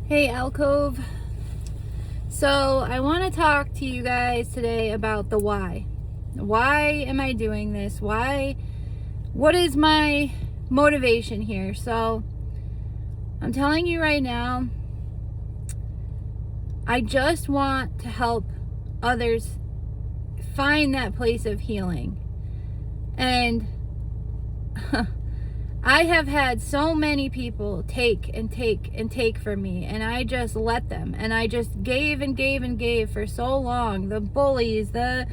Hey Alcove. So I want to talk to you guys today about the why. Why am I doing this? What is my motivation here? So I'm telling you right now, I just want to help others find that place of healing. And I have had so many people take and take and take from me, and I just let them, and I just gave and gave and gave for so long. The bullies, the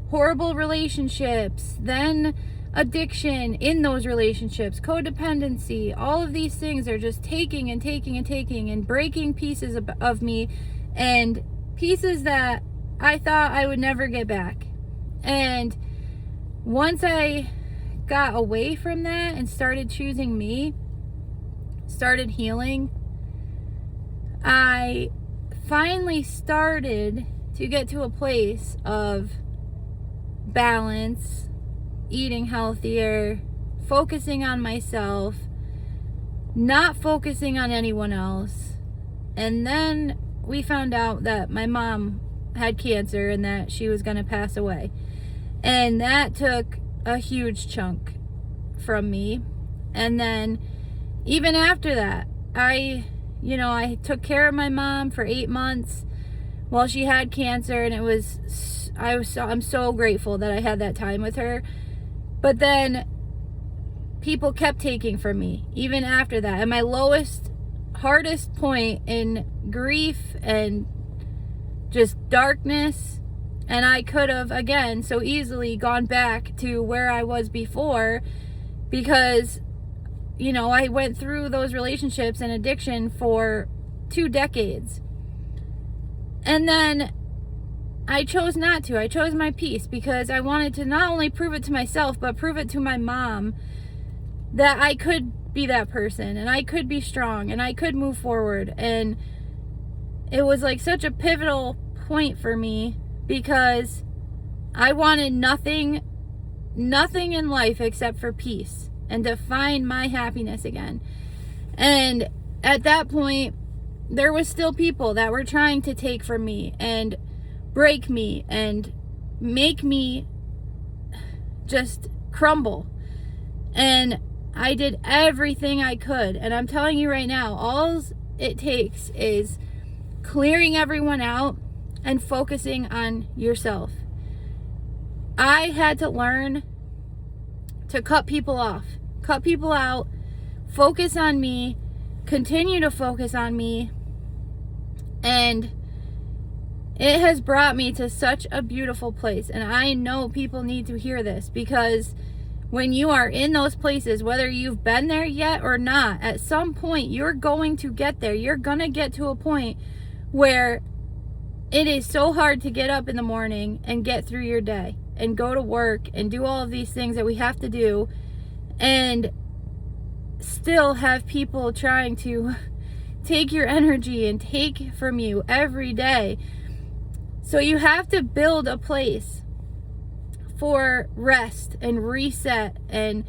horrible relationships, then addiction in those relationships, codependency, all of these things are just taking and taking and taking and breaking pieces of me, and pieces that I thought I would never get back. And once I got away from that and started choosing me, started healing, I finally started to get to a place of balance, eating healthier, focusing on myself, not focusing on anyone else. And then we found out that my mom had cancer and that she was going to pass away. And that took a huge chunk from me. And then even after that, I took care of my mom for 8 months while she had cancer, and I'm so grateful that I had that time with her. But then people kept taking from me even after that. At my lowest, hardest point in grief and just darkness, and I could have, again, so easily gone back to where I was before because, I went through those relationships and addiction for 2 decades. And then I chose not to. I chose my peace because I wanted to not only prove it to myself, but prove it to my mom that I could be that person and I could be strong and I could move forward. And it was like such a pivotal point for me because I wanted nothing in life except for peace and to find my happiness again. And at that point, there was still people that were trying to take from me and break me and make me just crumble. And I did everything I could. And I'm telling you right now, all it takes is clearing everyone out and focusing on yourself. I had to learn to cut people off, cut people out, focus on me, continue to focus on me. And it has brought me to such a beautiful place. And I know people need to hear this because when you are in those places, whether you've been there yet or not, at some point you're going to get there. You're going to get to a point where it is so hard to get up in the morning and get through your day and go to work and do all of these things that we have to do and still have people trying to take your energy and take from you every day. So you have to build a place for rest and reset and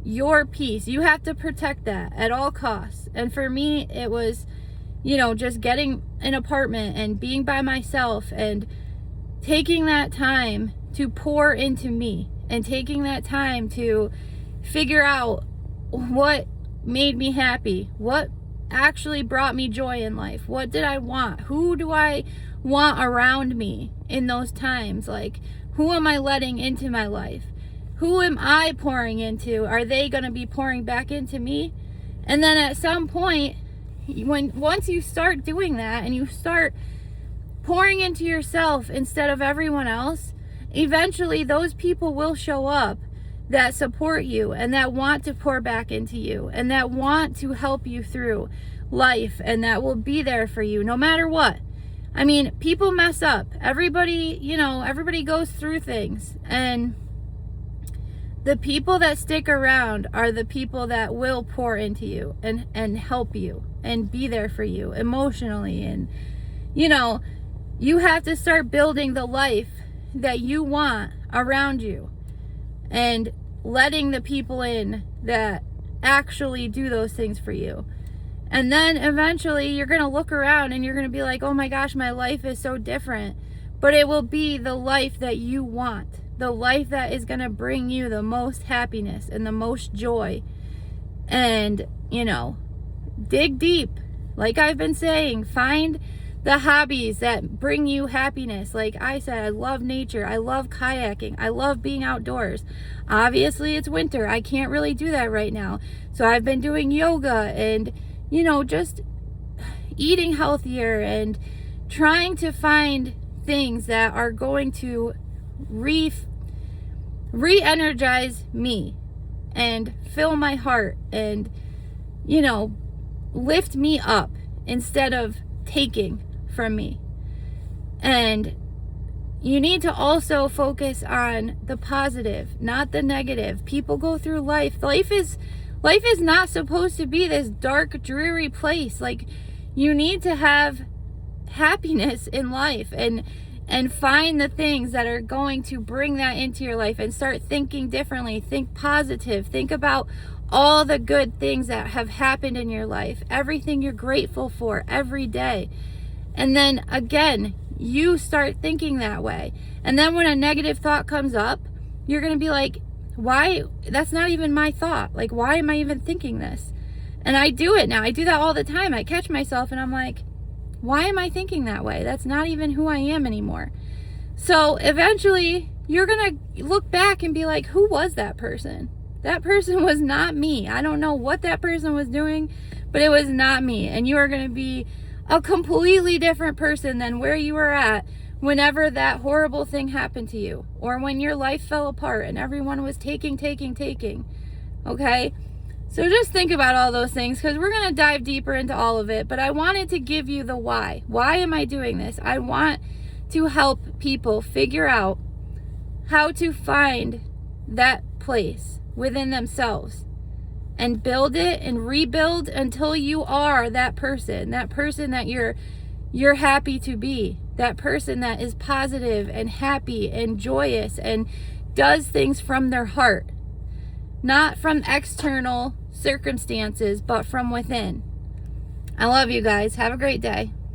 your peace. You have to protect that at all costs. And for me, it was, just getting an apartment and being by myself and taking that time to pour into me and taking that time to figure out what made me happy, what actually brought me joy in life, what did I want, who do I want around me in those times, like who am I letting into my life, who am I pouring into, are they going to be pouring back into me? And then at some point, once you start doing that and you start pouring into yourself instead of everyone else, eventually those people will show up that support you and that want to pour back into you and that want to help you through life and that will be there for you no matter what. I mean, people mess up. Everybody goes through things, and the people that stick around are the people that will pour into you and help you and be there for you emotionally. And you have to start building the life that you want around you and letting the people in that actually do those things for you. And then eventually you're going to look around and you're going to be like, oh my gosh, my life is so different. But it will be the life that you want, the life that is going to bring you the most happiness and the most joy. And, you know, dig deep. Like I've been saying, find the hobbies that bring you happiness. Like I said, I love nature. I love kayaking. I love being outdoors. Obviously, it's winter. I can't really do that right now. So I've been doing yoga and, you know, just eating healthier and trying to find things that are going to re-energize me and fill my heart and, you know, lift me up instead of taking from me. And you need to also focus on the positive, not the negative. People go through life. Life is not supposed to be this dark, dreary place. Like, you need to have happiness in life and find the things that are going to bring that into your life and start thinking differently. Think positive. Think about all the good things that have happened in your life, everything you're grateful for every day. And then again, you start thinking that way. And then when a negative thought comes up, you're going to be like, why? That's not even my thought. Like, why am I even thinking this? And I do it now. I do that all the time. I catch myself and I'm like, why am I thinking that way? That's not even who I am anymore. So eventually you're going to look back and be like, who was that person? That person was not me. I don't know what that person was doing, but it was not me. And you are going to be a completely different person than where you were at whenever that horrible thing happened to you, or when your life fell apart and everyone was taking. Okay? So just think about all those things, because we're going to dive deeper into all of it. But I wanted to give you the why. Why am I doing this? I want to help people figure out how to find that place within themselves and build it and rebuild until you are that person that you're happy to be, that person that is positive and happy and joyous and does things from their heart, not from external circumstances, but from within. I love you guys. Have a great day.